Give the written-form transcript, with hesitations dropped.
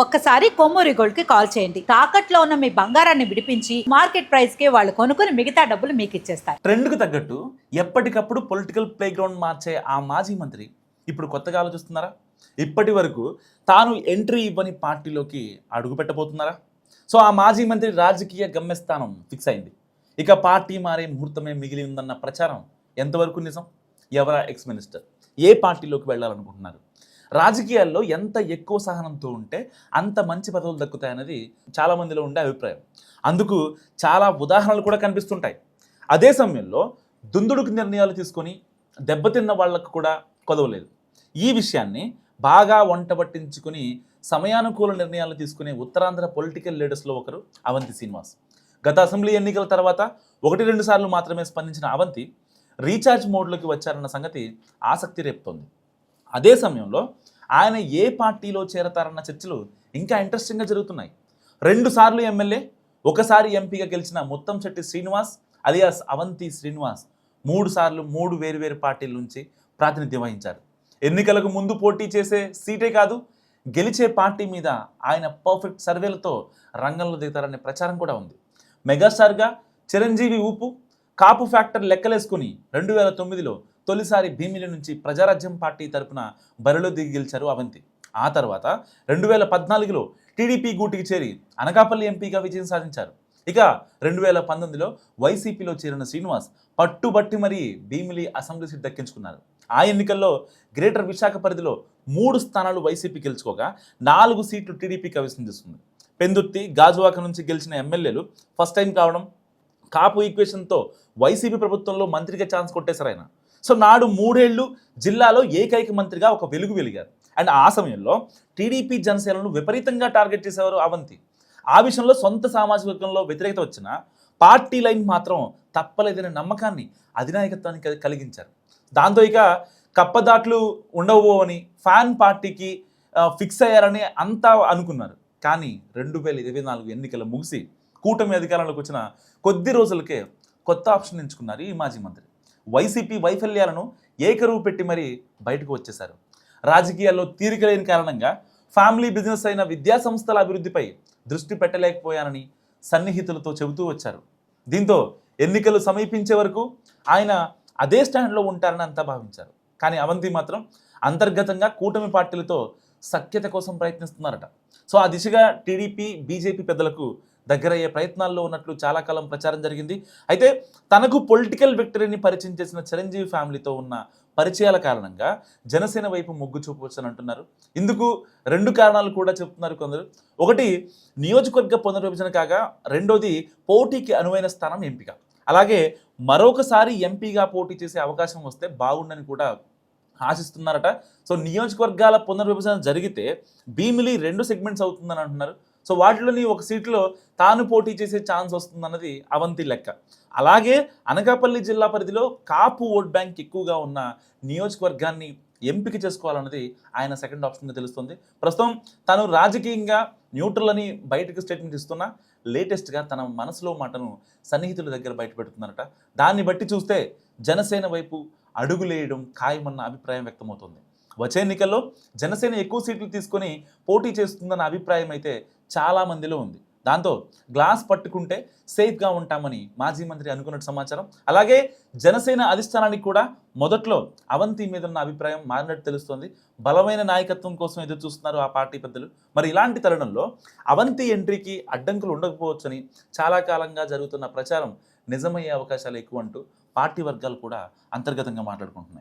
ఒక్కసారి కొమ్మూరి గోల్డ్ కి కాల్ చేయండి. తాకట్లో ఉన్న మీ బంగారాన్ని విడిపించి మార్కెట్ ప్రైస్ కి వాళ్ళు కొనుక్కుని మిగతా డబ్బులు మీకు ఇచ్చేస్తారు. ట్రెండ్ కు తగ్గట్టు ఎప్పటికప్పుడు పొలిటికల్ ప్లే గ్రౌండ్ మార్చే ఆ మాజీ మంత్రి ఇప్పుడు కొత్తగా ఆలోచిస్తున్నారా? ఇప్పటి వరకు తాను ఎంట్రీ ఇవ్వని పార్టీలోకి అడుగు పెట్టబోతున్నారా? సో ఆ మాజీ మంత్రి రాజకీయ గమ్యస్థానం ఫిక్స్ అయింది. ఇక పార్టీ మారే ముహూర్తమే మిగిలి ఉందన్న ప్రచారం ఎంతవరకు నిజం? ఎవరా ఎక్స్ మినిస్టర్ ఏ పార్టీలోకి వెళ్ళాలనుకుంటున్నారు? రాజకీయాల్లో ఎంత ఎక్కువ సహనంతో ఉంటే అంత మంచి పదవులు దక్కుతాయన్నది చాలామందిలో ఉండే అభిప్రాయం. అందుకు చాలా ఉదాహరణలు కూడా కనిపిస్తుంటాయి. అదే సమయంలో దుందుడుకు నిర్ణయాలు తీసుకొని దెబ్బతిన్న వాళ్లకు కూడా కొదవలేదు. ఈ విషయాన్ని బాగా వంటబట్టించుకుని సమయానుకూల నిర్ణయాలు తీసుకునే ఉత్తరాంధ్ర పొలిటికల్ లీడర్స్లో ఒకరు అవంతి శ్రీనివాస్. గత అసెంబ్లీ ఎన్నికల తర్వాత 1-2 సార్లు మాత్రమే స్పందించిన అవంతి రీఛార్జ్ మోడ్లోకి వచ్చారన్న సంగతి ఆసక్తి రేపుతోంది. అదే సమయంలో ఆయన ఏ పార్టీలో చేరతారన్న చర్చలు ఇంకా ఇంట్రెస్టింగ్గా జరుగుతున్నాయి. 2 సార్లు ఎమ్మెల్యే, 1 సారి ఎంపీగా గెలిచిన ముత్తంశెట్టి శ్రీనివాస్ అలియాస్ అవంతి శ్రీనివాస్ 3 సార్లు 3 వేరువేరు పార్టీల నుంచి ప్రాతినిధ్యం వహించారు. ఎన్నికలకు ముందు పోటీ చేసే సీటే కాదు, గెలిచే పార్టీ మీద ఆయన పర్ఫెక్ట్ సర్వేలతో రంగంలో దిగుతారనే ప్రచారం కూడా ఉంది. మెగాస్టార్గా చిరంజీవి ఊపు, కాపు ఫ్యాక్టర్ లెక్కలేసుకుని 2009లో తొలిసారి భీమిలి నుంచి ప్రజారాజ్యం పార్టీ తరపున బరిలో దిగి గెలిచారు అవంతి. ఆ తర్వాత 2014లో టీడీపీ గూటికి చేరి అనకాపల్లి ఎంపీగా విజయం సాధించారు. ఇక 2019లో వైసీపీలో చేరిన శ్రీనివాస్ పట్టుబట్టి మరీ భీమిలి అసెంబ్లీ సీట్ దక్కించుకున్నారు. ఆ ఎన్నికల్లో గ్రేటర్ విశాఖ పరిధిలో 3 స్థానాలు వైసీపీ గెలుచుకోగా 4 సీట్లు టీడీపీ కైవసం చేస్తుంది. పెందుర్తి, గాజువాక నుంచి గెలిచిన ఎమ్మెల్యేలు ఫస్ట్ టైం కావడం, కాపు ఈక్వేషన్తో వైసీపీ ప్రభుత్వంలో మంత్రిగా ఛాన్స్ కొట్టేశారు ఆయన. సో నాడు 3 ఏళ్ళు జిల్లాలో ఏకైక మంత్రిగా ఒక వెలుగు వెలిగారు. అండ్ ఆ సమయంలో టీడీపీ జనసేనను విపరీతంగా టార్గెట్ చేసేవారు అవంతి. ఆ విషయంలో సొంత సామాజిక వర్గంలో వ్యతిరేకత వచ్చిన పార్టీ లైన్ మాత్రం తప్పలేదనే నమ్మకాన్ని అధినాయకత్వానికి కలిగించారు. దాంతో ఇక కప్పదాట్లు ఉండవు అని ఫ్యాన్ పార్టీకి ఫిక్స్ అయ్యారని అంతా అనుకున్నారు. కానీ 2024 ఎన్నికలు ముగిసి కూటమి అధికారంలోకి వచ్చిన కొద్ది రోజులకే కొత్త ఆప్షన్ ఎంచుకున్నారు ఈ మాజీ మంత్రి. వైసీపీ వైఫల్యాలను ఏకరువు పెట్టి మరీ బయటకు వచ్చేశారు. రాజకీయాల్లో తీరిక లేని కారణంగా ఫ్యామిలీ బిజినెస్ అయిన విద్యా సంస్థల అభివృద్ధిపై దృష్టి పెట్టలేకపోయానని సన్నిహితులతో చెబుతూ వచ్చారు. దీంతో ఎన్నికలు సమీపించే వరకు ఆయన అదే స్టాండ్లో ఉంటారని అంతా భావించారు. కానీ అవంతి మాత్రం అంతర్గతంగా కూటమి పార్టీలతో సఖ్యత కోసం ప్రయత్నిస్తున్నారట. సో ఆ దిశగా టీడీపీ, బీజేపీ పెద్దలకు దగ్గరయ్యే ప్రయత్నాల్లో ఉన్నట్లు చాలా కాలం ప్రచారం జరిగింది. అయితే తనకు పొలిటికల్ విక్టరీని పరిచయం చేసిన చిరంజీవి ఫ్యామిలీతో ఉన్న పరిచయాల కారణంగా జనసేన వైపు మొగ్గు చూపవచ్చని అంటున్నారు. ఇందుకు 2 కారణాలు కూడా చెప్తున్నారు కొందరు. ఒకటి నియోజకవర్గ పునర్విభజన కాగా, రెండోది పోటీకి అనువైన స్థానం ఎంపిక. అలాగే మరొకసారి ఎంపీగా పోటీ చేసే అవకాశం వస్తే బాగుండని కూడా ఆశిస్తున్నారట. సో నియోజకవర్గాల పునర్విభజన జరిగితే భీమిలి 2 సెగ్మెంట్స్ అవుతుందని అంటున్నారు. సో వాటిలోని ఒక సీట్లో తాను పోటీ చేసే ఛాన్స్ వస్తుందన్నది అవంతి లెక్క. అలాగే అనకాపల్లి జిల్లా పరిధిలో కాపు ఓట్ బ్యాంక్ ఎక్కువగా ఉన్న నియోజకవర్గాన్ని ఎంపిక చేసుకోవాలన్నది ఆయన సెకండ్ ఆప్షన్గా తెలుస్తుంది. ప్రస్తుతం తాను రాజకీయంగా న్యూట్రల్ అని బయటకు స్టేట్మెంట్ ఇస్తున్నా లేటెస్ట్గా తన మనసులో మాటను సన్నిహితుల దగ్గర బయట పెడుతున్నారట. దాన్ని బట్టి చూస్తే జనసేన వైపు అడుగులేయడం ఖాయమన్న అభిప్రాయం వ్యక్తమవుతుంది. వచ్చే ఎన్నికల్లో జనసేన ఎక్కువ సీట్లు తీసుకొని పోటీ చేస్తుందన్న అభిప్రాయం అయితే చాలామందిలో ఉంది. దాంతో గ్లాస్ పట్టుకుంటే సేఫ్గా ఉంటామని మాజీ మంత్రి అనుకున్నట్టు సమాచారం. అలాగే జనసేన అధిష్టానానికి కూడా మొదట్లో అవంతి మీద ఉన్న అభిప్రాయం మారినట్టు తెలుస్తోంది. బలమైన నాయకత్వం కోసం ఎదురు చూస్తున్నారు ఆ పార్టీ పెద్దలు. మరి ఇలాంటి తరుణంలో అవంతి ఎంట్రీకి అడ్డంకులు ఉండకపోవచ్చని చాలా కాలంగా జరుగుతున్న ప్రచారం నిజమయ్యే అవకాశాలు ఎక్కువ అంటూ పార్టీ వర్గాలు కూడా అంతర్గతంగా మాట్లాడుకుంటున్నాయి.